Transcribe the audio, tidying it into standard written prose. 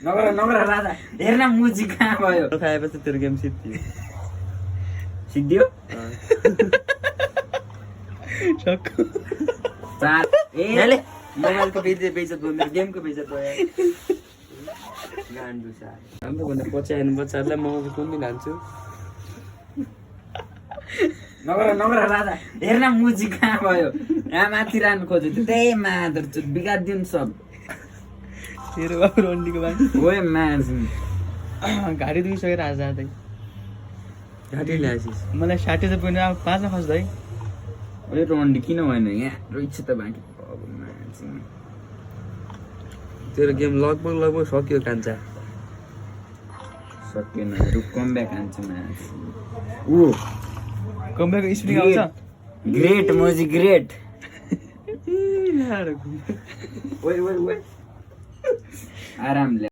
नगर नगर राजा हेर्न मुजी कहाँ भयो खाएपछि तेरो गेम सिद्धियो सिद्धियो सक्कु चार ए मोबाइलको बेइज्जत भयो मेरो गेमको बेइज्जत भयो गान्डु सार राम्रो भन्दा पचाएन बच्चाहरूलाई म कुन दिन हान्छु नगर नगर राजा हेर्न मुजी कहाँ भयो यहाँ माथि राख्नु खोज्यो त्यही मादर चुत बिगारिदिउँ सब तेरो बाबु रन्डीको बानी ओए माज घाँटी दुखिसकेर आज जाँदै घाँटी ल्याएसिस मलाई 60 त पुग्नु अब 5 मा खस्दै ओए रन्डी किन भएन यहाँ रोइछ त बाँकी अब माज तेरो गेम लगभग सक्यो कान्छा सकिएन रु कमब्याक हान्छ माज ऊ कमब्याक स्प्रिङ आउँछ ग्रेट मोजी ग्रेट ओए ओए ओए आरामले